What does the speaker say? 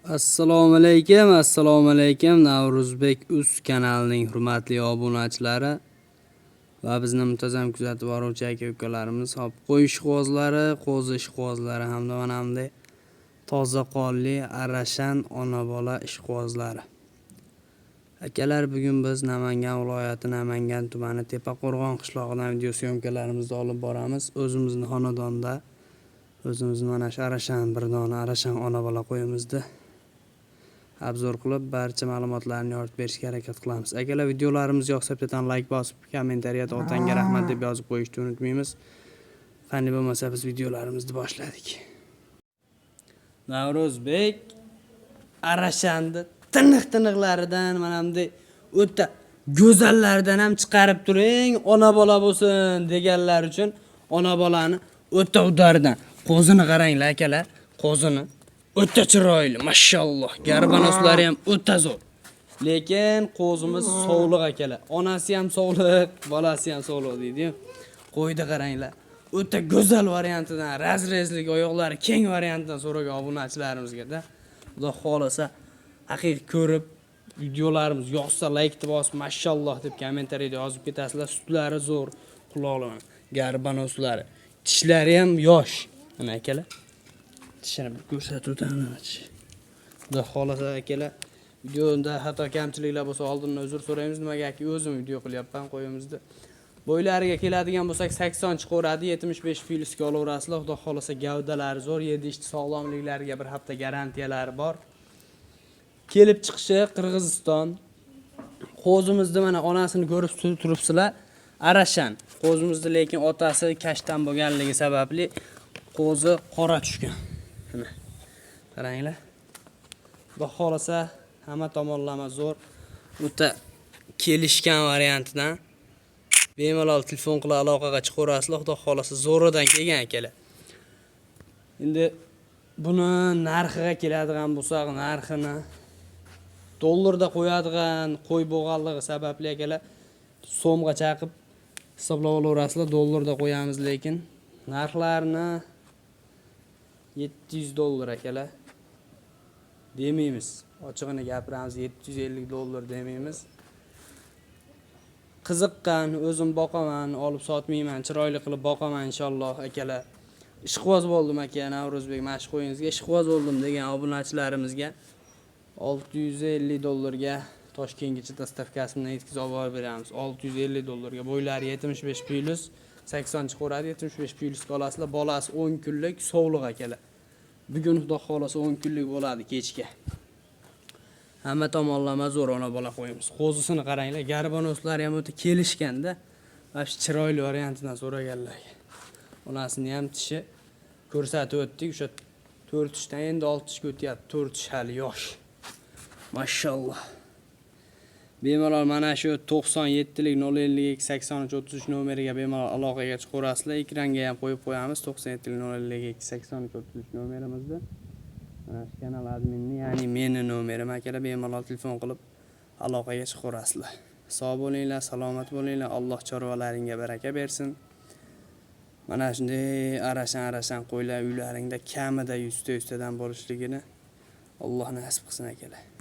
Assalomu alaykum. Navruzbek Uz kanalining hurmatli obunachilari va bizni muntazam kuzatib boruvchi aka-ukalarimiz, hop qo'y ishqibozlari, qo'zi ishqibozlari hamda manamda toza qonli arashan ona bola ishqibozlari. Akalar, bugun biz Namangan viloyati Namangan tumani Tepaqo'rg'on qishlog'idan video syomkalarimizni olib boramiz. O'zimizning xonadonda o'zimizni mana shu arashan bir dona arashan ona bola qo'yimizni obzor qilib barcha ma'lumotlarni yoritib berishga harakat qilamiz. Akalar, videolarimiz yoqsa bittadan like bosib, kommentariyada otangga rahmat deb yozib qo'yishni unutmaymiz. Qani bo'lmasa biz videolarimizni boshladik. Navruzbek arashandi tiniq-tiniqlaridan mana bunday o'ta go'zallaridan ham chiqarib turing, ona bola bo'lsin deganlar uchun ona bolani o'ta udaridan. Qo'zini qaranglar akalar, qo'zini o'ta chiroyli, mashalloh. Garbanoslari ham o'ta zo'r. Lekin qo'zimiz sovliq akalar. Onasi ham sovliq, bolasi ham sovliq deydi-ku. Qo'ydi qaranglar. O'ta go'zal variantidan, razrezlik, oyoqlari keng variantidan so'ragan obunachilarimizga-da. Xudo xolasa haqiqiy ko'rib videolarimiz yoqsa like bosib, mashalloh deb kommentariyada yozib ketasizlar. Sutlari zo'r, quloqlari, garbanoslari, tishlari ham yosh. Mana akalar. Tishini ko'rsatib o'tamiz. Xudo xolasa akalar, videoda xato kamchiliklar bo'lsa oldindan uzr so'raymiz. Nimagaki o'zim video qilyapman qo'yimizni. Bo'ylariga keladigan bo'lsak 80 chiqaveradi, 75 filsga olaverasizlar. Xudo xolasa gavdalari zo'r, yedi-ishchi sog'lomliklariga bir hafta garantiyalari bor. Kelib chiqishi Qirg'iziston. Qo'zimizni mana onasini ko'rib turibsizlar. Arashan. Qo'zimizni lekin otasi kashtan bo'lganligi sababli qo'zi qora tushgan. Mana qaranglar. Xudo xolasa hamma tomonlama zo'r, o'ta kelishgan variantidan bemalol telefon qilib aloqaga chiqaverasizlar. Xudo xolasa zo'ridan kelgan akalar. Endi buni narxiga keladigan bo'lsak, narxini dollarda qo'yadigan qo'y bo'lganligi sababli akalar so'mga chaqib hisoblab olaverasizlar. Dollarda qo'yamiz, lekin narxlarni $700 akalar demaymiz. Ochig'ini gapiramiz, $750 demaymiz. Qiziqqan, o'zim boqaman, olib sotmayman, chiroyli qilib boqaman inshaalloh akalar. Ishqiboz bo'ldim aka, Navruzbek mashq qo'yingizga ishqiboz bo'ldim degan obunachilarimizga $650 ga Toshkentgacha dostavkasi bilan yetkazib olib beramiz. $650 ga. Bo'ylari 75 plus, 80 chiqaveradi, 75 plusga olasizlar. Bolasi 10 kunlik sovliq akalar. Bugun xudo xolasa 10 kunlik bo'ladi kechga. Hamma tomonlama zo'r ona bola qo'yamiz. Qo'zisini qaranglar, garbanoslari ham o'ta kelishganda, mana shu chiroyli variantidan so'raganlarga. Onasini ham tishi ko'rsatib o'tdik. O'sha 4 tishdan endi 6 tishga o'tyapti. 4 tish hali yosh. Mashalloh. Bemalol mana shu 97lik 050 83 33 nomeriga bemalol aloqaga chiqaverasizlar. Ekranga ham qo'yib qo'yamiz 97lik 050 83 33 nomerimizda. Mana shu kanal adminni, ya'ni meni nomerim akalar, bemalol telefon qilib aloqaga chiqaverasizlar. Sog' bo'linglar, salomat bo'linglar. Alloh chorvalaringga baraka bersin. Mana shunday arashan qo'ylar uylaringda kamida 100 tadan bo'lishligini Alloh nasib qilsin akalar.